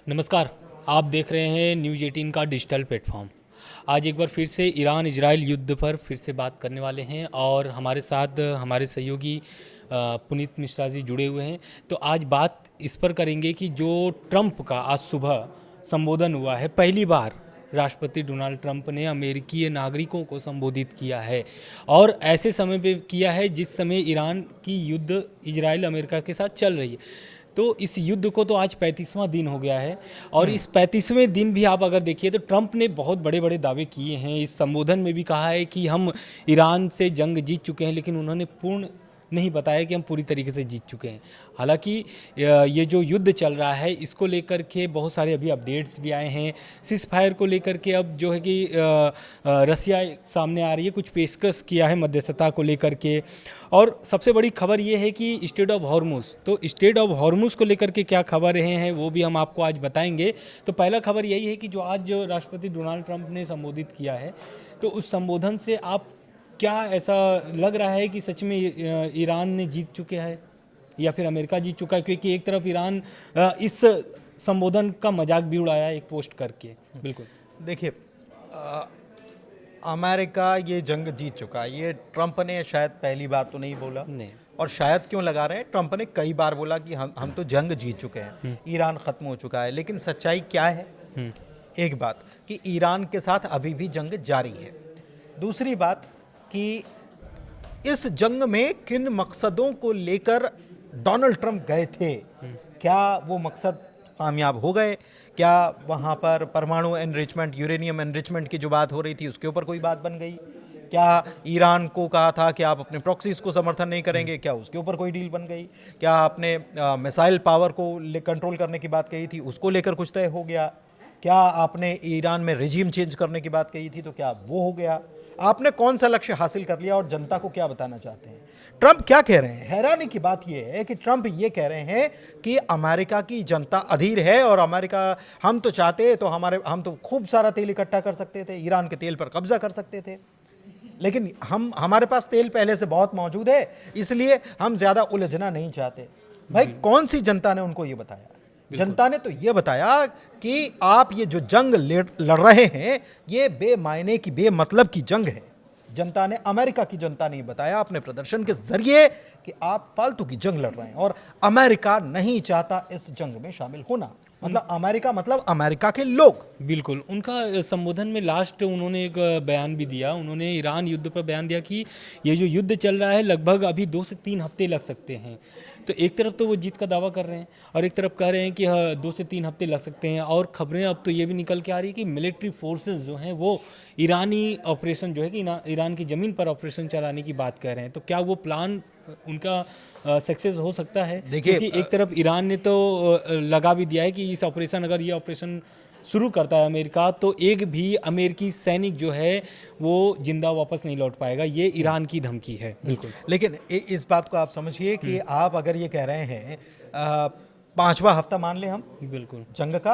नमस्कार। आप देख रहे हैं न्यूज़ 18 का डिजिटल प्लेटफॉर्म। आज एक बार फिर से ईरान इजराइल युद्ध पर फिर से बात करने वाले हैं और हमारे साथ हमारे सहयोगी पुनीत मिश्रा जी जुड़े हुए हैं। तो आज बात इस पर करेंगे कि जो ट्रंप का आज सुबह संबोधन हुआ है, पहली बार राष्ट्रपति डोनाल्ड ट्रंप ने अमेरिकी नागरिकों को संबोधित किया है और ऐसे समय पे किया है जिस समय ईरान की युद्ध इजराइल अमेरिका के साथ चल रही है। तो इस युद्ध को तो आज 35वां दिन हो गया है और इस 35वें दिन भी आप अगर देखिए तो ट्रंप ने बहुत बड़े बड़े दावे किए हैं। इस संबोधन में भी कहा है कि हम ईरान से जंग जीत चुके हैं, लेकिन उन्होंने पूर्ण नहीं बताया कि हम पूरी तरीके से जीत चुके हैं। हालांकि ये जो युद्ध चल रहा है इसको लेकर के बहुत सारे अभी अपडेट्स भी आए हैं। सीज फायर को लेकर के अब जो है कि रसिया सामने आ रही है, कुछ पेशकश किया है मध्यस्थता को लेकर के। और सबसे बड़ी खबर ये है कि स्टेट ऑफ हॉर्मुज, तो स्टेट ऑफ हॉर्मुज को लेकर के क्या खबर रहे हैं वो भी हम आपको आज बताएंगे। तो पहला खबर यही है कि जो आज जो राष्ट्रपति डोनाल्ड ट्रंप ने संबोधित किया है, तो उस संबोधन से आप क्या ऐसा लग रहा है कि सच में ईरान ने जीत चुके हैं या फिर अमेरिका जीत चुका है? क्योंकि एक तरफ ईरान इस संबोधन का मजाक भी उड़ाया एक पोस्ट करके। बिल्कुल देखिए, अमेरिका ये जंग जीत चुका है। ये ट्रंप ने शायद पहली बार तो नहीं बोला नहीं। और शायद क्यों लगा रहे हैं, ट्रंप ने कई बार बोला कि हम तो जंग जीत चुके हैं, ईरान ख़त्म हो चुका है। लेकिन सच्चाई क्या है? एक बात कि ईरान के साथ अभी भी जंग जारी है। दूसरी बात कि इस जंग में किन मकसदों को लेकर डोनाल्ड ट्रंप गए थे, क्या वो मकसद कामयाब हो गए? क्या वहाँ पर परमाणु एनरिचमेंट, यूरेनियम एनरिचमेंट की जो बात हो रही थी उसके ऊपर कोई बात बन गई? क्या ईरान को कहा था कि आप अपने प्रॉक्सीज को समर्थन नहीं करेंगे, क्या उसके ऊपर कोई डील बन गई? क्या आपने मिसाइल पावर को कंट्रोल करने की बात कही थी, उसको लेकर कुछ तय हो गया? क्या आपने ईरान में रिजीम चेंज करने की बात कही थी, तो क्या वो हो गया? आपने कौन सा लक्ष्य हासिल कर लिया और जनता को क्या बताना चाहते हैं? ट्रंप क्या कह रहे हैं? हैरानी की बात यह है कि ट्रंप ये कह रहे हैं कि अमेरिका की जनता अधीर है और अमेरिका, हम तो चाहते तो हम तो खूब सारा तेल इकट्ठा कर सकते थे, ईरान के तेल पर कब्जा कर सकते थे, लेकिन हमारे पास तेल पहले से बहुत मौजूद है, इसलिए हम ज्यादा उलझना नहीं चाहते। भाई, कौन सी जनता ने उनको ये बताया? जनता ने तो ये बताया कि आप ये जो जंग लड़ रहे हैं ये बेमायने की, बेमतलब की जंग है। जनता ने, अमेरिका की जनता ने बताया अपने प्रदर्शन के जरिए कि आप फालतू की जंग लड़ रहे हैं और अमेरिका नहीं चाहता इस जंग में शामिल होना। मतलब अमेरिका, मतलब अमेरिका के लोग। बिल्कुल। उनका संबोधन में लास्ट उन्होंने एक बयान भी दिया। उन्होंने ईरान युद्ध पर बयान दिया कि ये जो युद्ध चल रहा है लगभग अभी 2 से 3 हफ्ते लग सकते हैं। तो एक तरफ तो वो जीत का दावा कर रहे हैं और एक तरफ कह रहे हैं कि हाँ 2 से 3 हफ्ते लग सकते हैं। और खबरें अब तो ये भी निकल के आ रही है कि मिलिट्री फोर्सेस जो हैं वो ईरानी ऑपरेशन जो है कि ईरान की ज़मीन पर ऑपरेशन चलाने की बात कह रहे हैं। तो क्या वो प्लान उनका सक्सेस हो सकता है? देखिए, क्योंकि एक तरफ ईरान ने तो लगा भी दिया है कि इस ऑपरेशन, अगर ये ऑपरेशन शुरू करता है अमेरिका, तो एक भी अमेरिकी सैनिक जो है वो जिंदा वापस नहीं लौट पाएगा। ये ईरान की धमकी है। बिल्कुल। लेकिन इस बात को आप समझिए कि आप अगर ये कह रहे हैं, 5वां हफ्ता मान लें हम बिल्कुल जंग का,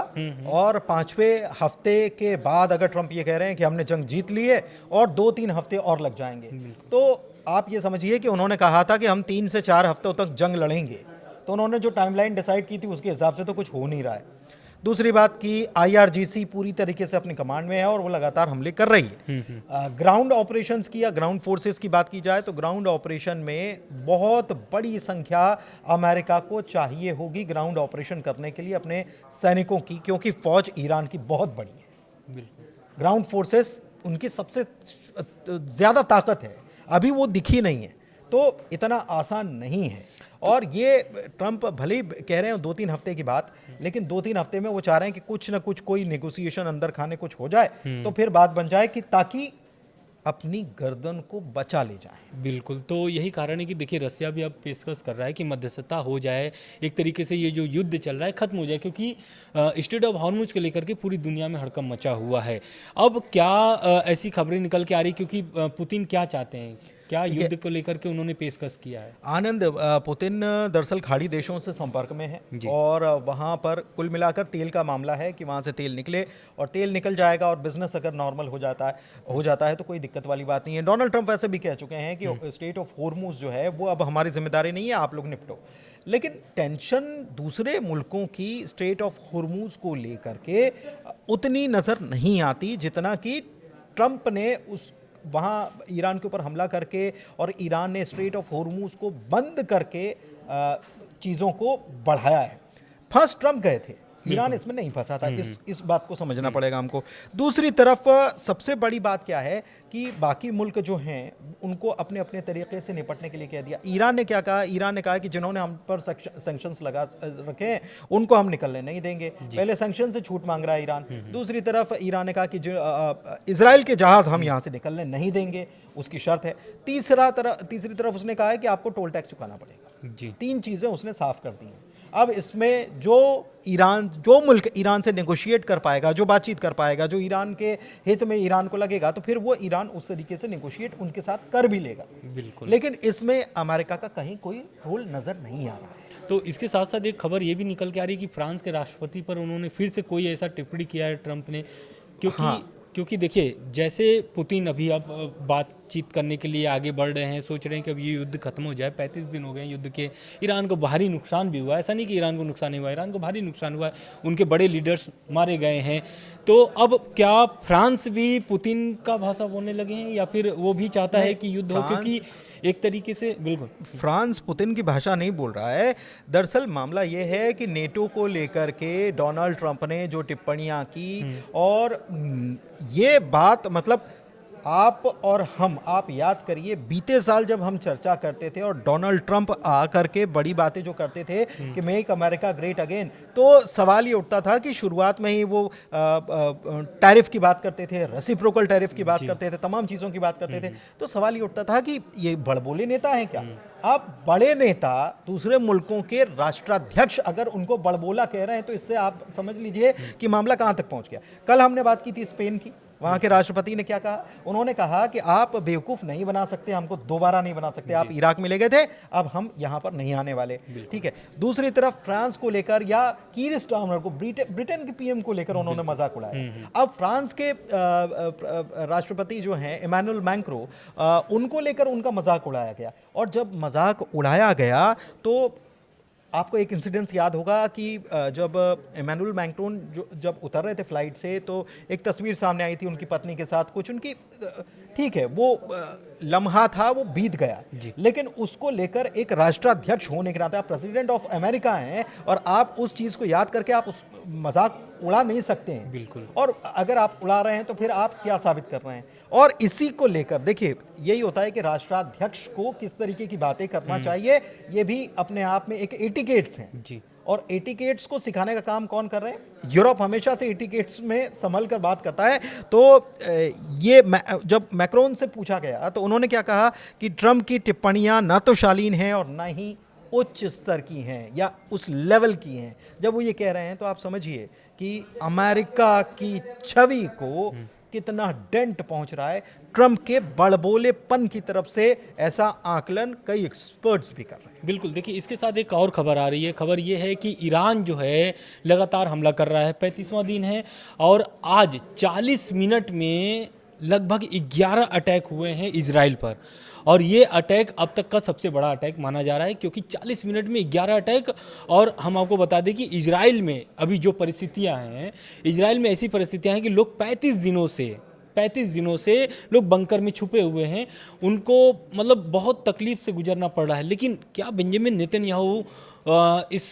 और 5वें हफ्ते के बाद अगर ट्रंप ये कह रहे हैं कि हमने जंग जीत ली है और 2-3 हफ्ते और लग जाएंगे, तो आप ये समझिए कि उन्होंने कहा था कि हम 3 से 4 हफ्तों तक जंग लड़ेंगे, तो उन्होंने जो टाइमलाइन डिसाइड की थी उसके हिसाब से तो कुछ हो नहीं रहा है। दूसरी बात कि आईआरजीसी पूरी तरीके से अपनी कमांड में है और वो लगातार हमले कर रही है। ग्राउंड ऑपरेशंस की या ग्राउंड फोर्सेस की बात की जाए तो ग्राउंड ऑपरेशन में बहुत बड़ी संख्या अमेरिका को चाहिए होगी ग्राउंड ऑपरेशन करने के लिए अपने सैनिकों की, क्योंकि फौज ईरान की बहुत बड़ी है। ग्राउंड फोर्सेस उनकी सबसे ज्यादा ताकत है, अभी वो दिखी नहीं है, तो इतना आसान नहीं है। और ये ट्रंप भले ही कह रहे हैं 2-3 हफ्ते की बात, लेकिन 2-3 हफ्ते में वो चाह रहे हैं कि कुछ ना कुछ, कोई नेगोशिएशन अंदर खाने कुछ हो जाए तो फिर बात बन जाए कि ताकि अपनी गर्दन को बचा ले जाए। बिल्कुल। तो यही कारण है कि देखिए रसिया भी अब पेशकश कर रहा है कि मध्यस्थता हो जाए, एक तरीके से ये जो युद्ध चल रहा है खत्म हो जाए, क्योंकि स्टेट ऑफ हॉर्मुज को लेकर के पूरी दुनिया में हड़कंप मचा हुआ है। अब क्या ऐसी खबरें निकल के आ रही, क्योंकि पुतिन क्या चाहते हैं, क्या युद्ध को लेकर के उन्होंने पेशकश किया है? आनंद, पुतिन दरअसल खाड़ी देशों से संपर्क में है और वहाँ पर कुल मिलाकर तेल का मामला है कि वहाँ से तेल निकले और तेल निकल जाएगा और बिजनेस अगर नॉर्मल हो जाता है तो कोई दिक्कत वाली बात नहीं है। डोनाल्ड ट्रंप वैसे भी कह चुके हैं कि स्टेट ऑफ हॉर्मुज जो है वो अब हमारी जिम्मेदारी नहीं है, आप लोग निपटो। लेकिन टेंशन दूसरे मुल्कों की स्ट्रेट ऑफ हुर्मुज को लेकर के उतनी नज़र नहीं आती जितना कि ट्रंप ने उस वहाँ ईरान के ऊपर हमला करके और ईरान ने स्ट्रेट ऑफ हुर्मुज को बंद करके चीज़ों को बढ़ाया है। फर्स्ट ट्रंप गए थे, ईरान इसमें नहीं फंसा था। इस बात को समझना पड़ेगा हमको। दूसरी तरफ सबसे बड़ी बात क्या है कि बाकी मुल्क जो हैं उनको अपने अपने तरीके से निपटने के लिए कह दिया। ईरान ने क्या कहा? ईरान ने कहा कि जिन्होंने हम पर सैंक्शंस लगा रखे हैं उनको हम निकलने नहीं देंगे। पहले सैंक्शन से छूट मांग रहा है ईरान। दूसरी तरफ ईरान ने कहा कि जो इजराइल के जहाज़ हम यहाँ से निकलने नहीं देंगे, उसकी शर्त है। तीसरी तरफ उसने कहा है कि आपको टोल टैक्स चुकाना पड़ेगा। 3 चीज़ें उसने साफ कर दी हैं। अब इसमें जो मुल्क ईरान से नेगोशिएट कर पाएगा, जो बातचीत कर पाएगा, जो ईरान के हित में ईरान को लगेगा, तो फिर वो ईरान उस तरीके से नेगोशिएट उनके साथ कर भी लेगा। बिल्कुल। लेकिन इसमें अमेरिका का कहीं कोई रोल नज़र नहीं आ रहा है। तो इसके साथ साथ एक खबर ये भी निकल के आ रही है कि फ्रांस के राष्ट्रपति पर उन्होंने फिर से कोई ऐसा टिप्पणी किया है ट्रंप ने, क्योंकि देखिए जैसे पुतिन अभी अब बातचीत करने के लिए आगे बढ़ रहे हैं, सोच रहे हैं कि अब ये युद्ध खत्म हो जाए। 35 दिन हो गए युद्ध के, ईरान को भारी नुकसान भी हुआ है। ऐसा नहीं कि ईरान को नुकसान नहीं हुआ, ईरान को भारी नुकसान हुआ है, उनके बड़े लीडर्स मारे गए हैं। तो अब क्या फ्रांस भी पुतिन का भाषा बोलने लगे हैं या फिर वो भी चाहता है कि युद्ध हो? क्योंकि एक तरीके से बिल्कुल फ्रांस पुतिन की भाषा नहीं बोल रहा है। दरअसल मामला ये है कि नेटो को लेकर के डोनाल्ड ट्रंप ने जो टिप्पणियां की, और ये बात मतलब आप और आप याद करिए बीते साल जब हम चर्चा करते थे और डोनाल्ड ट्रंप आकर के बड़ी बातें जो करते थे कि मेक अमेरिका ग्रेट अगेन, तो सवाल ये उठता था कि शुरुआत में ही वो टैरिफ की बात करते थे, रेसिप्रोकल टैरिफ की बात करते थे, तमाम चीज़ों की बात करते थे। तो सवाल ये उठता था कि ये बड़बोले नेता हैं क्या? आप बड़े नेता दूसरे मुल्कों के राष्ट्राध्यक्ष अगर उनको बड़बोला कह रहे हैं तो इससे आप समझ लीजिए कि मामला कहाँ तक पहुँच गया। कल हमने बात की थी स्पेन की, वहाँ के राष्ट्रपति ने क्या कहा? उन्होंने कहा कि आप बेवकूफ़ नहीं बना सकते, हमको दोबारा नहीं बना सकते। आप इराक में ले गए थे, अब हम यहाँ पर नहीं आने वाले, ठीक है। दूसरी तरफ फ्रांस को लेकर या कीर स्टार्मर को, ब्रिटेन के पीएम को लेकर उन्होंने मजाक उड़ाया। अब फ्रांस के राष्ट्रपति जो हैं इमैनुअल मैक्रों, उनको लेकर उनका मजाक उड़ाया गया। और जब मजाक उड़ाया गया तो आपको एक इंसिडेंस याद होगा कि जब इमैनुअल मैक्रोन जब उतर रहे थे फ्लाइट से तो एक तस्वीर सामने आई थी उनकी पत्नी के साथ, कुछ उनकी, ठीक है, वो लम्हा था, वो बीत गया। लेकिन उसको लेकर एक राष्ट्राध्यक्ष होने के नाते, आप प्रेसिडेंट ऑफ अमेरिका हैं और आप उस चीज़ को याद करके आप उस मजाक उड़ा नहीं सकते हैं। बिल्कुल। और अगर आप उड़ा रहे हैं तो फिर आप क्या साबित कर रहे हैं? और इसी को लेकर देखिए यही होता है कि राष्ट्राध्यक्ष को किस तरीके की बातें करना चाहिए, ये भी अपने आप में एक एटिकेट्स हैं जी। और एटिकेट्स को सिखाने का काम कौन कर रहे हैं? यूरोप हमेशा से एटिकेट्स में संभल कर बात करता है। तो ये जब मैक्रोन से पूछा गया तो उन्होंने क्या कहा कि ट्रंप की टिप्पणियां ना तो शालीन हैं और ना ही उच्च स्तर की हैं या उस लेवल की हैं। जब वो ये कह रहे हैं तो आप समझिए कि अमेरिका की छवि को कितना डेंट पहुंच रहा है ट्रंप के बड़बोलेपन की तरफ से। ऐसा आकलन कई एक्सपर्ट्स भी कर रहे हैं। बिल्कुल। देखिए इसके साथ एक और खबर आ रही है। खबर ये है कि ईरान जो है लगातार हमला कर रहा है, 35वां दिन है और आज 40 मिनट में लगभग 11 अटैक हुए हैं इजराइल पर। और ये अटैक अब तक का सबसे बड़ा अटैक माना जा रहा है, क्योंकि 40 मिनट में 11 अटैक। और हम आपको बता दें कि इजराइल में अभी जो परिस्थितियां हैं, इजराइल में ऐसी परिस्थितियां हैं कि लोग 35 दिनों से लोग बंकर में छुपे हुए हैं। उनको मतलब बहुत तकलीफ से गुजरना पड़ रहा है। लेकिन क्या बेंजामिन नेतन्याहू इस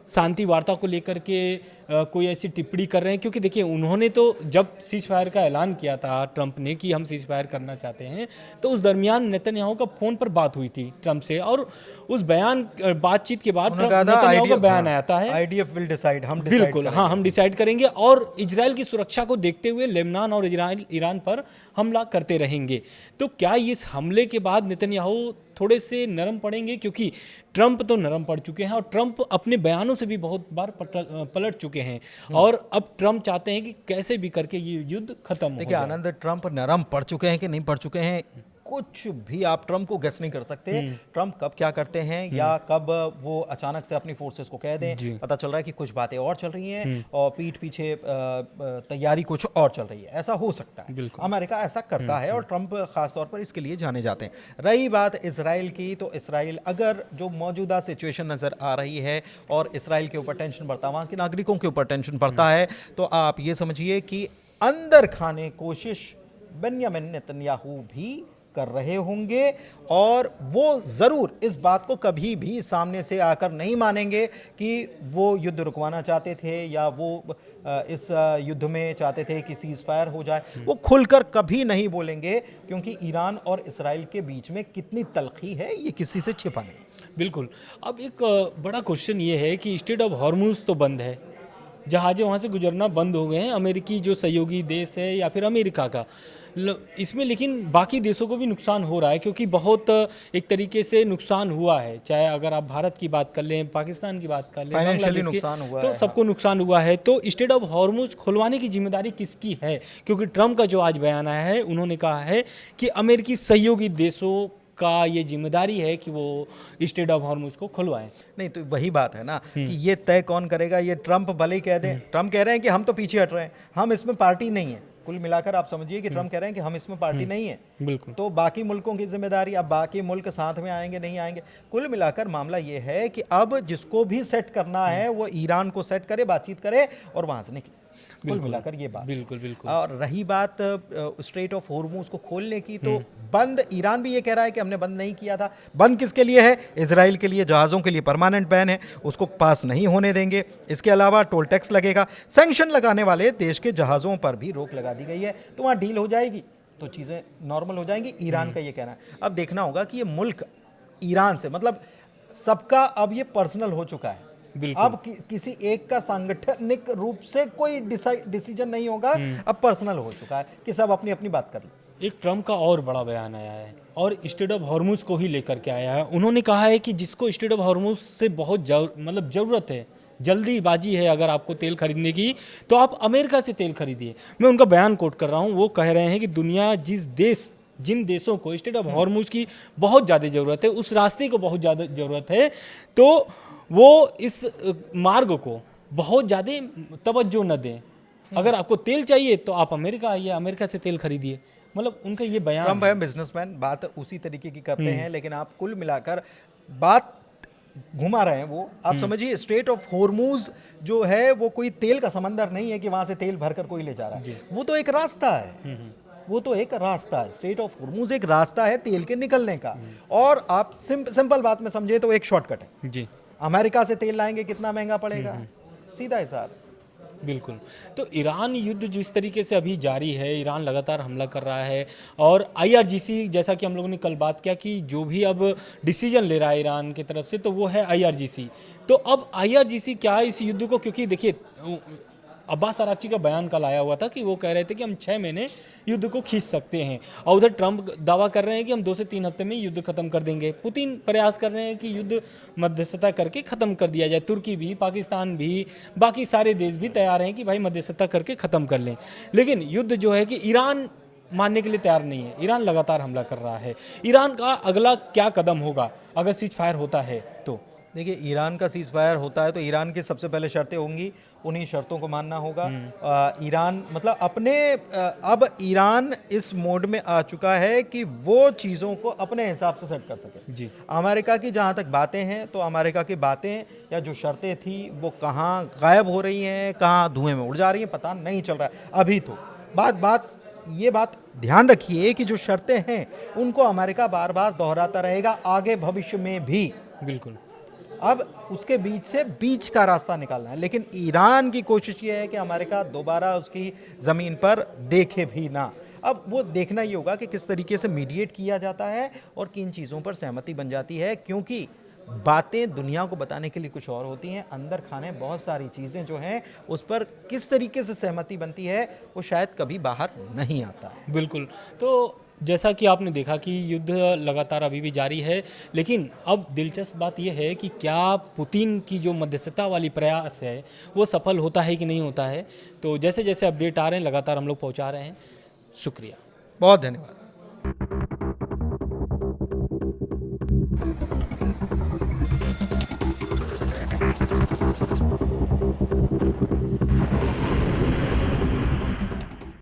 शांति वार्ता को लेकर के कोई ऐसी टिप्पणी कर रहे हैं? क्योंकि देखिए उन्होंने तो जब सीज फायर का ऐलान किया था ट्रंप ने कि हम सीज फायर करना चाहते हैं, तो उस दरमियान नेतन्याहू का फ़ोन पर बात हुई थी ट्रंप से और उस बातचीत के बाद नेतन्याहू का बयान आता है, आईडीएफ विल डिसाइड, हम बिल्कुल हाँ हम डिसाइड करेंगे और इजराइल की सुरक्षा को देखते हुए लेबनान और ईरान पर हमला करते रहेंगे। तो क्या इस हमले के बाद नेतन्याहू थोड़े से नरम पड़ेंगे? क्योंकि ट्रंप तो नरम पड़ चुके हैं और ट्रंप अपने बयानों से भी बहुत बार पलट चुके हैं और अब ट्रंप चाहते हैं कि कैसे भी करके ये युद्ध खत्म हो जाए। देखिए आनंद, ट्रंप नरम पड़ चुके हैं कि नहीं पड़ चुके हैं कुछ भी आप ट्रम्प को गेस नहीं कर सकते ट्रम्प कब क्या करते हैं या कब वो अचानक से अपनी फोर्सेस को कह दें। पता चल रहा है कि कुछ बातें और चल रही हैं और पीठ पीछे तैयारी कुछ और चल रही है, ऐसा हो सकता है। अमेरिका ऐसा करता है और ट्रम्प खास तौर पर इसके लिए जाने जाते हैं। रही बात इसराइल की, तो इसराइल अगर जो मौजूदा सिचुएशन नज़र आ रही है और इसराइल के ऊपर टेंशन बढ़ता है, वहाँ के नागरिकों के ऊपर टेंशन बढ़ता है, तो आप ये समझिए कि अंदर खाने कोशिश बेन्यामिन नेतन्याहू भी कर रहे होंगे और वो ज़रूर इस बात को कभी भी सामने से आकर नहीं मानेंगे कि वो युद्ध रुकवाना चाहते थे या वो इस युद्ध में चाहते थे कि सीज फायर हो जाए। वो खुलकर कभी नहीं बोलेंगे क्योंकि ईरान और इसराइल के बीच में कितनी तलखी है ये किसी से छिपा नहीं। बिल्कुल। अब एक बड़ा क्वेश्चन ये है कि स्ट्रेट ऑफ हॉर्मुज तो बंद है, जहाज़ें वहाँ से गुजरना बंद हो गए हैं, अमेरिकी जो सहयोगी देश है या फिर अमेरिका का इसमें, लेकिन बाकी देशों को भी नुकसान हो रहा है क्योंकि बहुत एक तरीके से नुकसान हुआ है। चाहे अगर आप भारत की बात कर लें, पाकिस्तान की बात कर लें, फाइनेंशियली नुकसान हुआ तो है, सबको नुकसान हुआ है। तो स्ट्रेट ऑफ हॉर्मुज खुलवाने की जिम्मेदारी किसकी है? क्योंकि ट्रम्प का जो आज बयान आया है, उन्होंने कहा है कि अमेरिकी सहयोगी देशों का ये जिम्मेदारी है कि वो स्ट्रेट ऑफ हॉर्मुज को खुलवाएं। नहीं तो वही बात है ना कि ये तय कौन करेगा? ये ट्रम्प भले ही कह दें, ट्रम्प कह रहे हैं कि हम तो पीछे हट रहे हैं, हम इसमें पार्टी नहीं है। कुल मिलाकर आप समझिए कि ट्रम्प कह रहे हैं कि हम इसमें पार्टी नहीं है। बिल्कुल। तो बाकी मुल्कों की जिम्मेदारी, अब बाकी मुल्क साथ में आएंगे नहीं आएंगे। कुल मिलाकर मामला ये है कि अब जिसको भी सेट करना है वो ईरान को सेट करे, बातचीत करे और वहां से निकले। कुल मिलाकर ये बात। बिल्कुल बिल्कुल। और रही बात स्ट्रेट ऑफ हॉर्मुज को खोलने की, तो बंद ईरान भी ये कह रहा है कि हमने बंद नहीं किया था। बंद किसके लिए है? इजराइल के लिए, जहाज़ों के लिए परमानेंट बैन है, उसको पास नहीं होने देंगे। इसके अलावा टोल टैक्स लगेगा, सैंक्शन लगाने वाले देश के जहाज़ों पर भी रोक लगा दी गई है। तो वहाँ डील हो जाएगी तो चीज़ें नॉर्मल हो जाएंगी, ईरान का ये कहना है। अब देखना होगा कि ये मुल्क ईरान से, मतलब सबका अब ये पर्सनल हो चुका है। अब किसी एक का सांगठनिक रूप से कोई डिसीजन नहीं होगा, अब पर्सनल हो चुका है कि सब अपनी अपनी बात कर ले। एक ट्रम्प का और बड़ा बयान आया है और स्ट्रेट ऑफ हॉर्मुज को ही लेकर के आया है। उन्होंने कहा है कि जिसको स्ट्रेट ऑफ हॉर्मुज से बहुत ज़रूरत है, जल्दीबाजी है अगर आपको तेल खरीदने की, तो आप अमेरिका से तेल खरीदिए। मैं उनका बयान कोट कर रहा हूँ। वो कह रहे हैं कि दुनिया जिन देशों को स्ट्रेट ऑफ हॉर्मुज की बहुत ज़्यादा ज़रूरत है, उस रास्ते को बहुत ज़्यादा ज़रूरत है, तो वो इस मार्ग को बहुत ज़्यादा तवज्जो न दें। अगर आपको तेल चाहिए तो आप अमेरिका आइए, अमेरिका से तेल खरीदिए। मतलब उनका ये बयान। ट्रम्प है बिजनेसमैन, बात उसी तरीके की करते हैं, लेकिन आप कुल मिलाकर बात घुमा रहे हैं। वो आप समझिए स्ट्रेट ऑफ हॉर्मुज जो है वो कोई तेल का समंदर नहीं है कि वहां से तेल भरकर कोई ले जा रहा है। वो तो एक रास्ता है, वो तो एक रास्ता है। स्ट्रेट ऑफ हॉर्मुज एक रास्ता है तेल के निकलने का। और आप सिंपल बात में समझे तो एक शॉर्टकट है जी। अमेरिका से तेल लाएंगे कितना महंगा पड़ेगा, सीधा हिसाब। बिल्कुल। तो ईरान युद्ध जिस तरीके से अभी जारी है, ईरान लगातार हमला कर रहा है और आईआरजीसी, जैसा कि हम लोगों ने कल बात किया कि जो भी अब डिसीजन ले रहा है ईरान की तरफ से, तो वो है आईआरजीसी। तो अब आईआरजीसी क्या इस युद्ध को, क्योंकि देखिए अब्बास अराक्ची का बयान कल आया हुआ था कि वो कह रहे थे कि हम 6 महीने युद्ध को खींच सकते हैं, और उधर ट्रम्प दावा कर रहे हैं कि हम 2 से 3 हफ्ते में युद्ध खत्म कर देंगे। पुतिन प्रयास कर रहे हैं कि युद्ध मध्यस्थता करके खत्म कर दिया जाए। तुर्की भी, पाकिस्तान भी, बाकी सारे देश भी तैयार हैं कि भाई मध्यस्थता करके खत्म कर लें। लेकिन युद्ध जो है कि ईरान मानने के लिए तैयार नहीं है। ईरान लगातार हमला कर रहा है। ईरान का अगला क्या कदम होगा अगर सीज फायर होता है तो? देखिए, ईरान का सीज फायर होता है तो ईरान की सबसे पहले शर्तें होंगी, उन्हीं शर्तों को मानना होगा। ईरान मतलब अब ईरान इस मोड में आ चुका है कि वो चीज़ों को अपने हिसाब से सेट कर सके जी। अमेरिका की जहाँ तक बातें हैं, तो अमेरिका की बातें या जो शर्तें थी वो कहाँ गायब हो रही हैं, कहाँ धुएं में उड़ जा रही हैं, पता नहीं चल रहा है अभी तो। ये बात ध्यान रखिए कि जो शर्तें हैं उनको अमेरिका बार बार दोहराता रहेगा आगे भविष्य में भी। बिल्कुल। अब उसके बीच का रास्ता निकालना है, लेकिन ईरान की कोशिश ये है कि अमेरिका दोबारा उसकी ज़मीन पर देखे भी ना। अब वो देखना ही होगा कि किस तरीके से मीडिएट किया जाता है और किन चीज़ों पर सहमति बन जाती है, क्योंकि बातें दुनिया को बताने के लिए कुछ और होती हैं, अंदर खाने बहुत सारी चीज़ें जो हैं उस पर किस तरीके से सहमति बनती है वो शायद कभी बाहर नहीं आता है। बिल्कुल। तो जैसा कि आपने देखा कि युद्ध लगातार अभी भी जारी है, लेकिन अब दिलचस्प बात यह है कि क्या पुतिन की जो मध्यस्थता वाली प्रयास है वो सफल होता है कि नहीं होता है। तो जैसे जैसे अपडेट आ रहे हैं लगातार हम लोग पहुंचा रहे हैं। शुक्रिया, बहुत धन्यवाद।